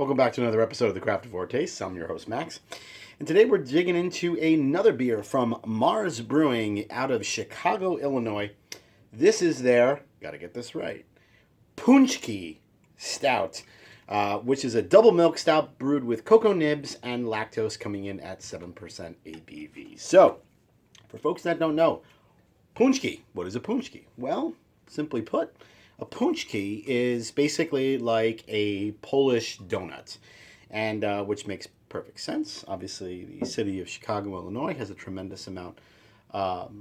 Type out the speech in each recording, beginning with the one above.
Welcome back to another episode of the Craftavore Tastes. I'm your host, Max. And today we're digging into another beer from Marz Brewing out of Chicago, Illinois. This is their, gotta get this right, Paczki Stout, which is a double milk stout brewed with cocoa nibs and lactose, coming in at 7% ABV. So, for folks that don't know, Paczki, what is a Paczki? Well, simply put, a Paczki is basically like a Polish donut, and which makes perfect sense. Obviously, the city of Chicago, Illinois has a tremendous amount of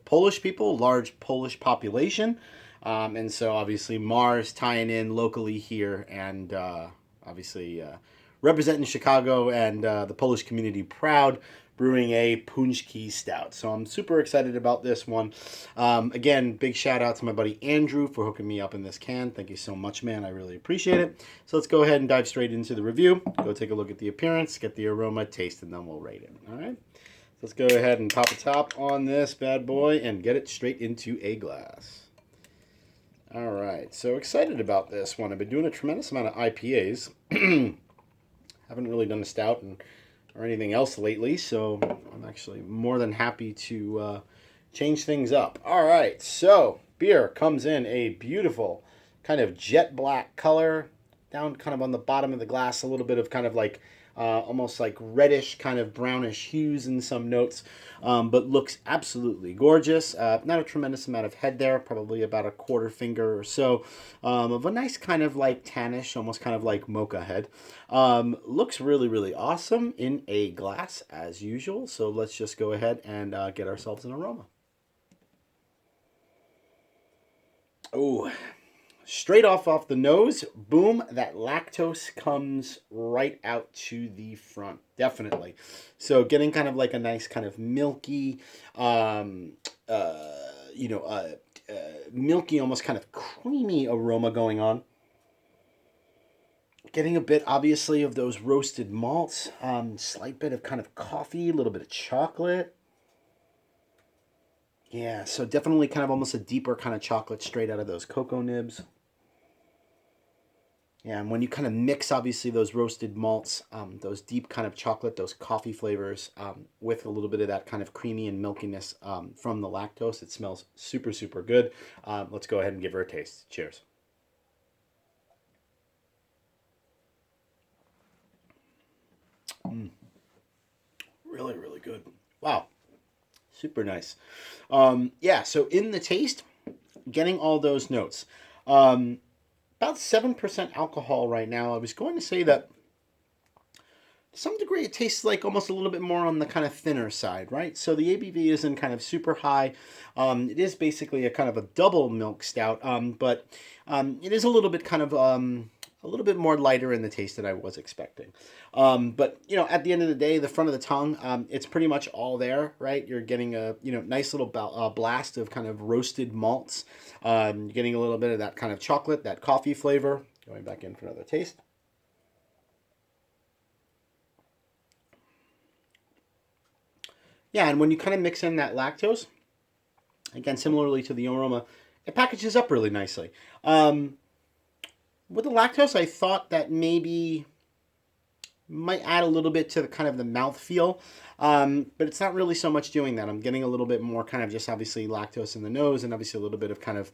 Polish people, large Polish population, and so obviously Marz tying in locally here, and obviously representing Chicago and the Polish community proud, brewing a Paczki Stout. So I'm super excited about this one. Again, big shout out to my buddy Andrew for hooking me up in this can. Thank you so much, man. I really appreciate it. So let's go ahead and dive straight into the review. Go take a look at the appearance, get the aroma, taste, and then we'll rate it. All right. So let's go ahead and pop a top on this bad boy and get it straight into a glass. All right. So excited about this one. I've been doing a tremendous amount of IPAs. Haven't really done a stout or anything else lately, so I'm actually more than happy to change things up. All right, so beer comes in a beautiful kind of jet black color, down kind of on the bottom of the glass, a little bit of kind of like almost like reddish, kind of brownish hues in some notes, but looks absolutely gorgeous. Not a tremendous amount of head there, probably about a quarter finger or so, of a nice kind of like tannish, almost kind of like mocha head. Looks really, really awesome in a glass as usual. So let's just go ahead and get ourselves an aroma. Oh, straight off the nose, boom, that lactose comes right out to the front, definitely. So getting kind of like a nice kind of milky, milky, almost kind of creamy aroma going on. Getting a bit, obviously, of those roasted malts, slight bit of kind of coffee, a little bit of chocolate. Yeah, so definitely kind of almost a deeper kind of chocolate straight out of those cocoa nibs. Yeah, and when you kind of mix, obviously, those roasted malts, those deep kind of chocolate, those coffee flavors, with a little bit of that kind of creamy and milkiness from the lactose, it smells super, super good. Let's go ahead and give her a taste. Cheers. Really, really good. Wow. Super nice. Yeah, so in the taste, getting all those notes. About 7% alcohol right now. I was going to say that to some degree it tastes like almost a little bit more on the kind of thinner side, right? So the ABV isn't kind of super high. It is basically a kind of a double milk stout, but it is a little bit kind of a little bit more lighter in the taste than I was expecting. But, you know, at the end of the day, the front of the tongue, it's pretty much all there, right? You're getting a, nice little blast of kind of roasted malts. You're getting a little bit of that kind of chocolate, that coffee flavor. Going back in for another taste. Yeah, and when you kind of mix in that lactose, again, similarly to the aroma, it packages up really nicely. With the lactose, I thought that maybe might add a little bit to the kind of the mouthfeel, but it's not really so much doing that. I'm getting a little bit more kind of just obviously lactose in the nose, and obviously a little bit of kind of,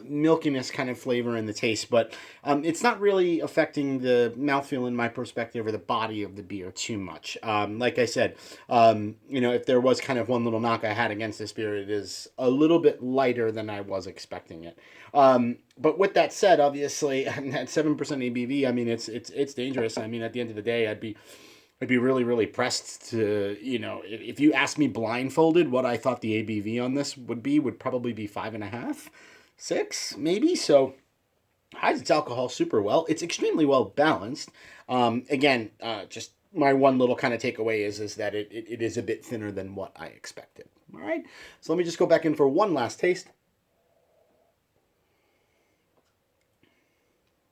milkiness kind of flavor in the taste, but it's not really affecting the mouthfeel in my perspective or the body of the beer too much. Like I said, if there was kind of one little knock I had against this beer, it is a little bit lighter than I was expecting it. But with that said, obviously, at 7% ABV, I mean, it's dangerous. I mean, at the end of the day, I'd be really, really pressed to, if you asked me blindfolded what I thought the ABV on this would probably be 5.5, 6, maybe. So hides its alcohol super well. It's extremely well balanced. Again, just my one little kind of takeaway is that it is a bit thinner than what I expected. All right. So let me just go back in for one last taste.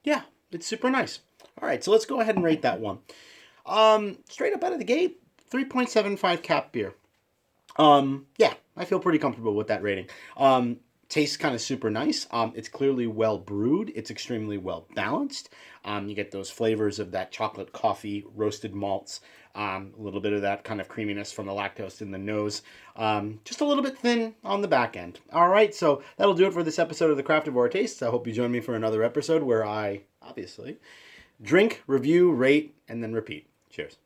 Yeah, it's super nice. All right, so let's go ahead and rate that one. Straight up out of the gate, 3.75 cap beer. Yeah, I feel pretty comfortable with that rating. Tastes kind of super nice. It's clearly well brewed. It's extremely well balanced. You get those flavors of that chocolate coffee, roasted malts, a little bit of that kind of creaminess from the lactose in the nose. Just a little bit thin on the back end. All right, so that'll do it for this episode of the Craftavore Tastes. I hope you join me for another episode where I, obviously, drink, review, rate, and then repeat. Cheers.